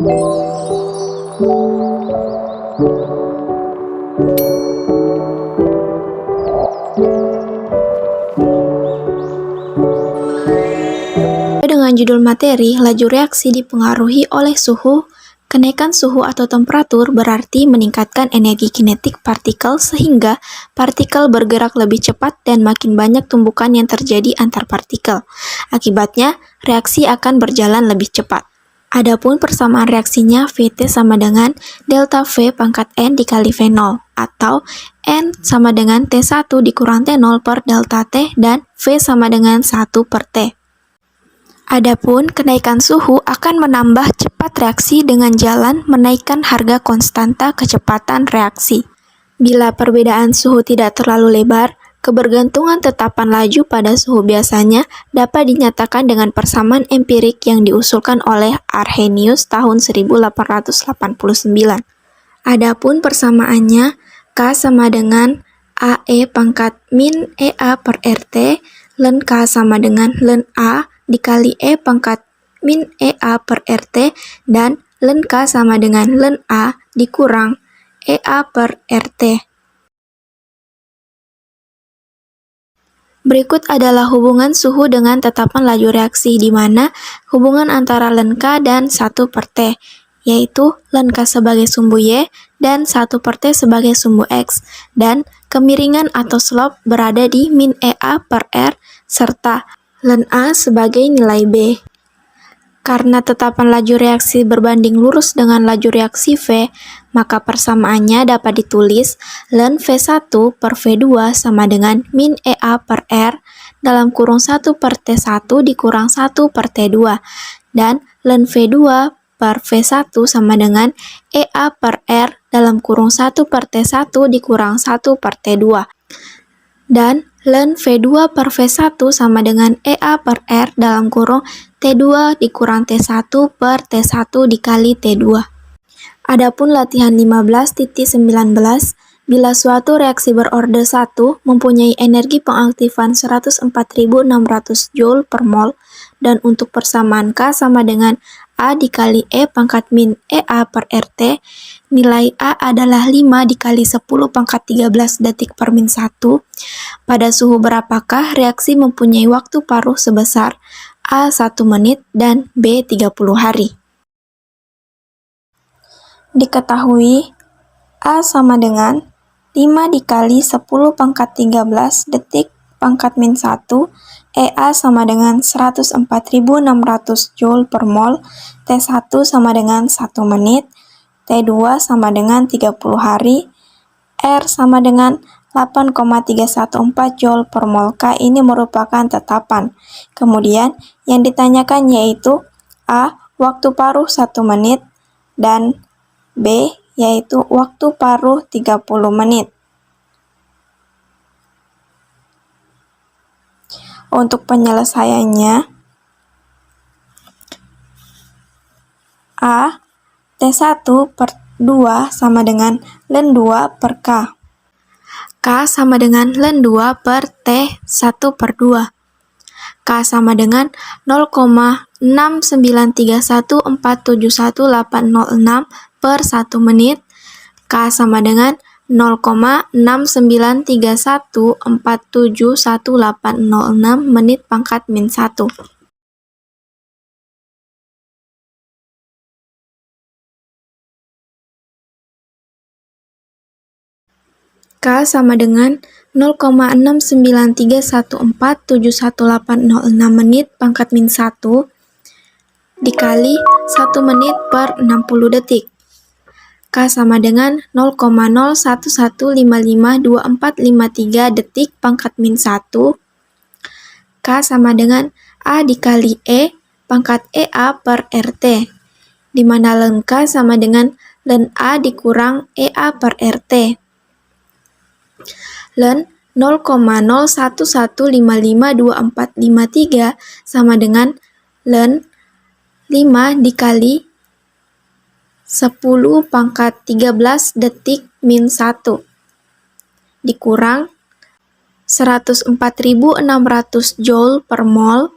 Dengan judul materi, laju reaksi dipengaruhi oleh suhu. Kenaikan suhu atau temperatur berarti meningkatkan energi kinetik partikel sehingga partikel bergerak lebih cepat dan makin banyak tumbukan yang terjadi antar partikel. Akibatnya, reaksi akan berjalan lebih cepat. Adapun persamaan reaksinya, Vt sama dengan delta V pangkat N dikali V0, atau N sama dengan T1 dikurang T0 per delta T, dan V sama dengan 1 per T. Adapun kenaikan suhu akan menambah cepat reaksi dengan jalan menaikkan harga konstanta kecepatan reaksi. Bila perbedaan suhu tidak terlalu lebar, kebergantungan tetapan laju pada suhu biasanya dapat dinyatakan dengan persamaan empirik yang diusulkan oleh Arrhenius tahun 1889. Adapun persamaannya, K sama dengan AE pangkat min EA per RT, ln K sama dengan ln A dikali E pangkat min EA per RT, dan ln K sama dengan ln A dikurang EA per RT. Berikut adalah hubungan suhu dengan tetapan laju reaksi, di mana hubungan antara ln K dan 1 per T, yaitu ln K sebagai sumbu Y dan 1 per T sebagai sumbu X, dan kemiringan atau slope berada di min EA per R, serta ln A sebagai nilai B. Karena tetapan laju reaksi berbanding lurus dengan laju reaksi V, maka persamaannya dapat ditulis ln V1 per V2 sama dengan min EA per R dalam kurung 1 per T1 dikurang 1 per T2, dan ln V2 per V1 sama dengan EA per R dalam kurung 1 per T1 dikurang 1 per T2, dan ln V2 per V1 sama dengan EA per R dalam kurung T2 dikurang T1 per T1 dikali T2. Adapun latihan 15.19, bila suatu reaksi berorde 1 mempunyai energi pengaktifan 104.600 Joule per mol, dan untuk persamaan K sama dengan A dikali E pangkat min EA per RT, nilai A adalah 5 dikali 10 pangkat 13 detik per min 1, pada suhu berapakah reaksi mempunyai waktu paruh sebesar A 1 menit dan B 30 hari. Diketahui A sama dengan 5 dikali 10 pangkat 13 detik pangkat min 1, EA sama dengan 104.600 Joule per mol, T1 sama dengan 1 menit, T2 sama dengan 30 hari, R sama dengan 8,314 Joule per mol. K ini merupakan tetapan. Kemudian yang ditanyakan yaitu A. Waktu paruh 1 menit, dan B. Yaitu waktu paruh 30 menit. Untuk penyelesaiannya, A. T1 per 2 sama dengan ln 2 per K. K sama dengan ln 2 per T1 per 2. K sama dengan 0,6931471,806 per 1 menit. K sama dengan 0,6931471,806 menit pangkat min 1. K sama dengan 0,6931471,806 menit pangkat min 1 dikali 1 menit per 60 detik. K sama dengan 0,01155243 detik pangkat min 1. K sama dengan A dikali E pangkat EA per RT, di mana ln K sama dengan ln A dikurang EA per RT. Ln 0,01155243 sama dengan ln 5 dikali 10 pangkat 13 detik min 1 dikurang 104.600 Joule per mol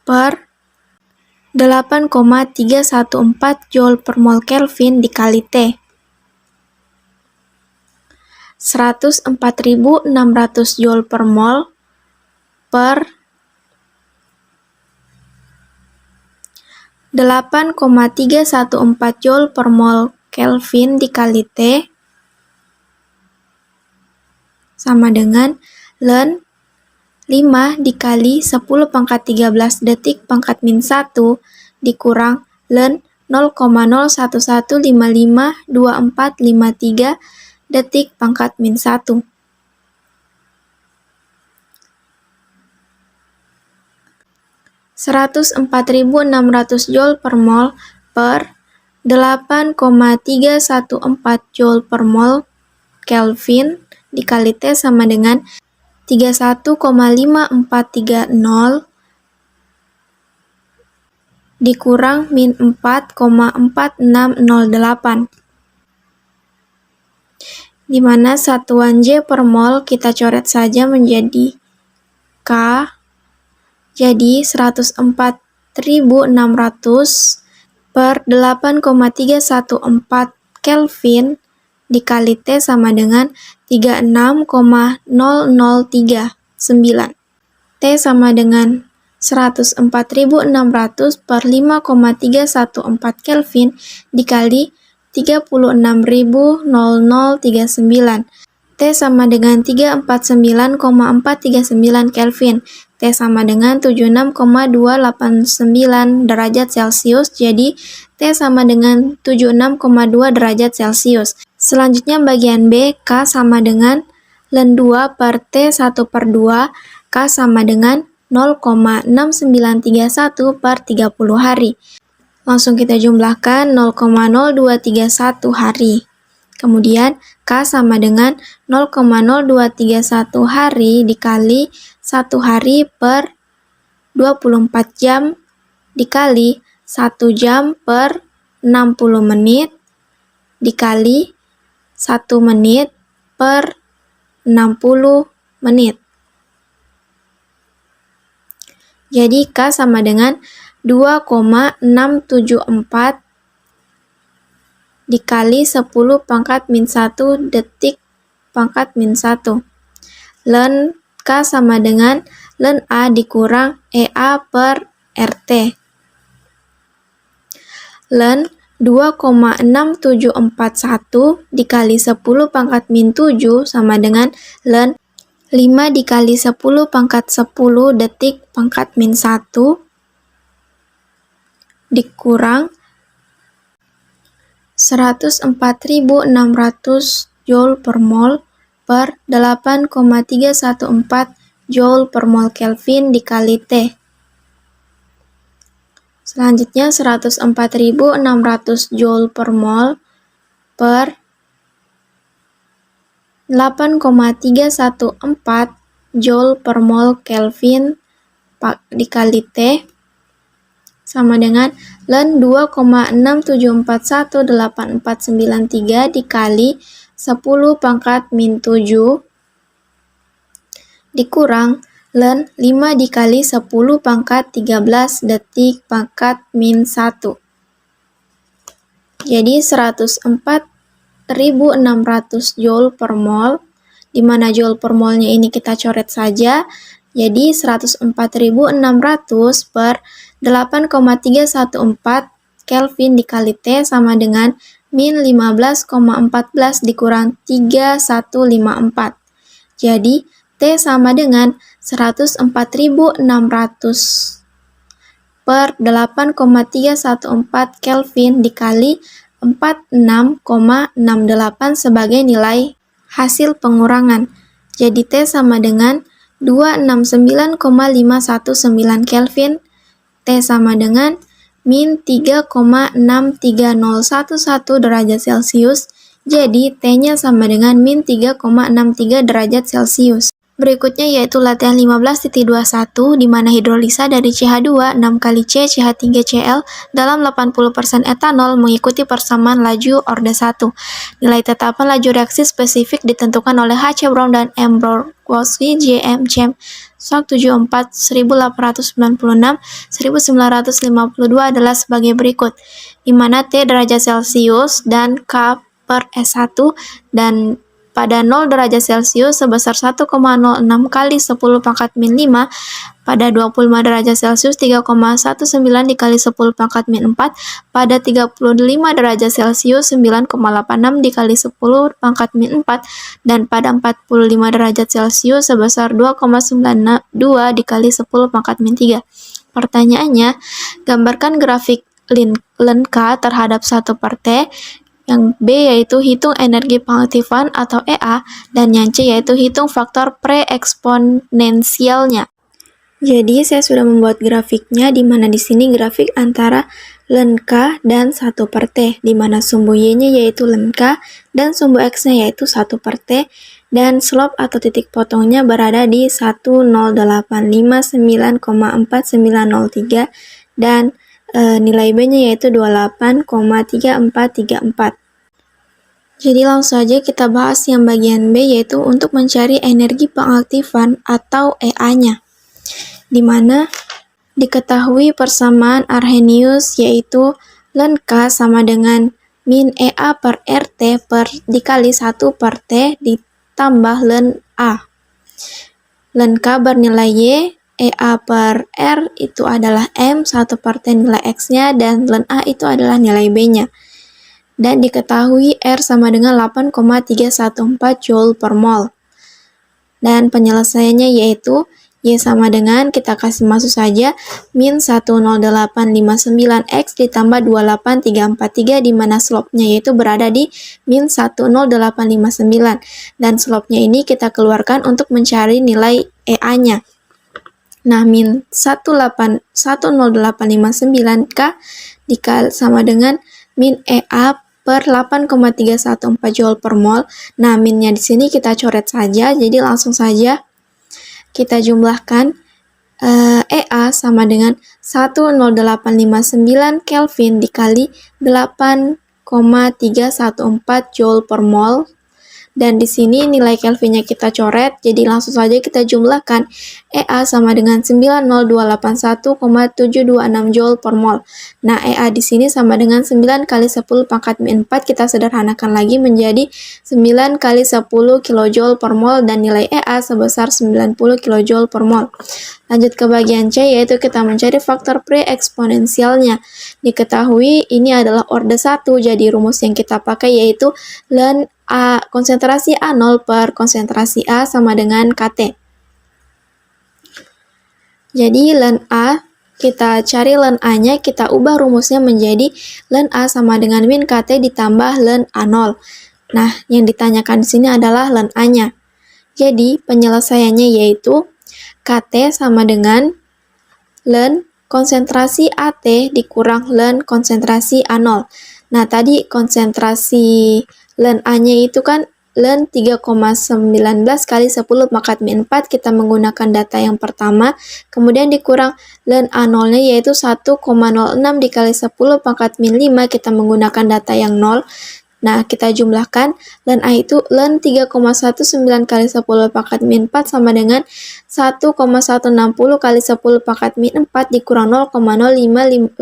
per 8,314 Joule per mol Kelvin dikali T. 104.600 Joule per mol per 8,314 Joule per mol Kelvin dikali T sama dengan ln 5 dikali 10 pangkat 13 detik pangkat min 1 dikurang ln 0,011552453 detik pangkat min 1. (104.600 Joule per mol per 8,314 Joule per mol Kelvin dikali T sama dengan 31,5430 dikurang min 4,4608, di mana satuan J per mol kita coret saja menjadi K, jadi 104.600 per 8,314 Kelvin dikali T sama dengan 36,0039. T sama dengan 104.600 per 5,314 Kelvin dikali 36.0039. T sama dengan 349,439 Kelvin. T sama dengan 76,289 derajat Celcius, jadi T sama dengan 76,2 derajat Celcius. Selanjutnya bagian B, K sama dengan ln 2 per T 1 per 2, K sama dengan 0,6931 per 30 hari. Langsung kita jumlahkan 0,0231 hari. Kemudian K sama dengan 0,0231 hari dikali 1 hari per 24 jam dikali 1 jam per 60 menit dikali 1 menit per 60 menit. Jadi K sama dengan 2,674 dikali 10 pangkat min 1 detik pangkat min 1. Ln K sama dengan ln A dikurang EA per RT. Ln 2,6741 dikali 10 pangkat min 7 sama dengan ln 5 dikali 10 pangkat 10 detik pangkat min 1 dikurang 104.600 Joule per mol per 8,314 Joule per mol Kelvin dikali T. Selanjutnya 104.600 Joule per mol per 8,314 Joule per mol Kelvin dikali T sama dengan ln 2,6741843 dikali 10 pangkat min 7 dikurang ln 5 dikali 10 pangkat 13 detik pangkat min 1. Jadi 104.600 Joule per mol, di mana Joule per molnya ini kita coret saja. Jadi 104.600 per 8,314 Kelvin dikali T sama dengan min 15,14 dikurang 3154. Jadi T sama dengan 104.600 per 8,314 Kelvin dikali 46,68 sebagai nilai hasil pengurangan. Jadi T sama dengan 269,519 Kelvin, T sama dengan min 3,63011 derajat Celcius, jadi T-nya sama dengan min 3,63 derajat Celcius. Berikutnya yaitu latihan 15.21 di mana hidrolisa dari CH2 6 kali C CH3Cl dalam 80% etanol mengikuti persamaan laju orde 1. Nilai tetapan laju reaksi spesifik ditentukan oleh H. Brown dan M. Borkowski JM Chem 74 1896 1952 adalah sebagai berikut, di mana T derajat Celcius dan K per S1 dan pada 0 derajat Celcius sebesar 1,06 kali 10 pangkat min 5, pada 25 derajat Celcius 3,19 dikali 10 pangkat min 4, pada 35 derajat Celcius 9,86 dikali 10 pangkat min 4, dan pada 45 derajat Celcius sebesar 2,92 dikali 10 pangkat min 3. Pertanyaannya, gambarkan grafik ln K terhadap 1 per T. Yang B yaitu hitung energi pengaktifan atau EA, dan yang C yaitu hitung faktor pre-eksponensialnya. Jadi saya sudah membuat grafiknya, di mana di sini grafik antara ln K dan 1 per T, di mana sumbu Y-nya yaitu ln K dan sumbu X-nya yaitu 1 per T, dan slope atau titik potongnya berada di 10,859,4903 dan nilai B-nya yaitu 28,3434. Jadi langsung saja kita bahas yang bagian B, yaitu untuk mencari energi pengaktifan atau EA-nya, di mana diketahui persamaan Arrhenius yaitu ln K sama dengan min EA per RT dikali 1 per T ditambah ln A. Ln K bernilai Y, EA per R itu adalah M, 1 per T nilai X-nya, dan ln A itu adalah nilai B-nya. Dan diketahui R sama dengan 8,314 Joule per mol. Dan penyelesaiannya yaitu Y sama dengan, kita kasih masuk saja, min 10859X ditambah 28343, di mana slope-nya yaitu berada di min 10859. Dan slope-nya ini kita keluarkan untuk mencari nilai EA-nya. Nah, min 10859K dikali sama dengan min EA per 8,314 Joule per mol. Nah, minnya di sini kita coret saja, jadi langsung saja kita jumlahkan EA sama dengan 10859 Kelvin dikali 8,314 Joule per mol. Dan di sini nilai Kelvinnya kita coret, jadi langsung saja kita jumlahkan EA sama dengan 90281,726 Joule per mol. Nah, EA di sini sama dengan 9 kali 10 pangkat min 4, kita sederhanakan lagi menjadi 9 kali 10 kJ per mol, dan nilai EA sebesar 90 kJ per mol. Lanjut ke bagian C, yaitu kita mencari faktor pre-eksponensialnya. Diketahui ini adalah orde 1, jadi rumus yang kita pakai yaitu ln A, konsentrasi A0 per konsentrasi A sama dengan KT. Jadi ln A, kita cari ln A-nya, kita ubah rumusnya menjadi ln A sama dengan min KT ditambah ln A0. Nah, yang ditanyakan di sini adalah ln A-nya. Jadi penyelesaiannya yaitu KT sama dengan ln konsentrasi AT dikurang ln konsentrasi A0. Nah, tadi konsentrasi ln A-nya itu kan ln 3,19 kali 10 pangkat min 4, kita menggunakan data yang pertama, kemudian dikurang ln A0-nya yaitu 1,06 dikali 10 pangkat min 5, kita menggunakan data yang 0. Nah, kita jumlahkan ln A itu ln 3,19 kali 10 pangkat min 4 sama dengan 1,160 kali 10 pangkat min 4 dikurang 0,0582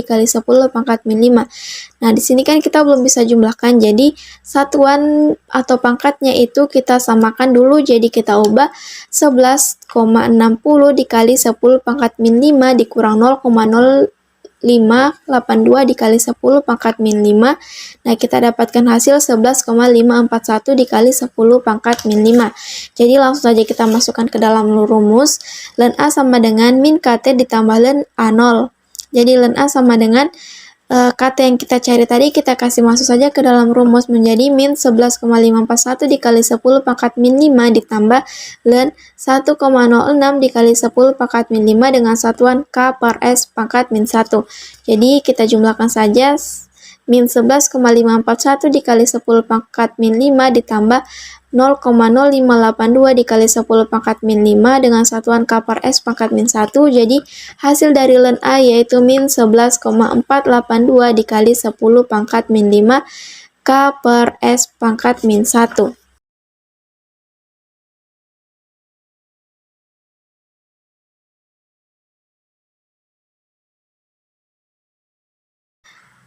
dikali 10 pangkat min 5. Nah, di sini kan kita belum bisa jumlahkan, jadi satuan atau pangkatnya itu kita samakan dulu, jadi kita ubah 11,60 dikali 10 pangkat min 5 dikurang 0,0582 dikali 10 pangkat min 5. Nah, kita dapatkan hasil 11,541 dikali 10 pangkat min 5. Jadi langsung saja kita masukkan ke dalam rumus. Ln A sama dengan min KT ditambah ln A0. Jadi ln A sama dengan KT yang kita cari tadi, kita kasih masuk saja ke dalam rumus menjadi min 11,541 dikali 10 pangkat min 5 ditambah ln 1,06 dikali 10 pangkat min 5 dengan satuan K per S pangkat min 1. Jadi kita jumlahkan saja, min 11,541 dikali 10 pangkat min 5 ditambah 0,0582 dikali 10 pangkat min 5 dengan satuan K per S pangkat min 1. Jadi hasil dari len A yaitu min 11,482 dikali 10 pangkat min 5 K per S pangkat min 1.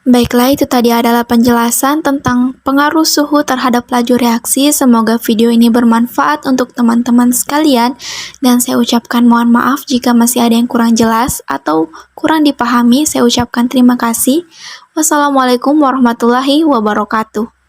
Baiklah, itu tadi adalah penjelasan tentang pengaruh suhu terhadap laju reaksi. Semoga video ini bermanfaat untuk teman-teman sekalian, dan saya ucapkan mohon maaf jika masih ada yang kurang jelas atau kurang dipahami. Saya ucapkan terima kasih. Wassalamualaikum warahmatullahi wabarakatuh.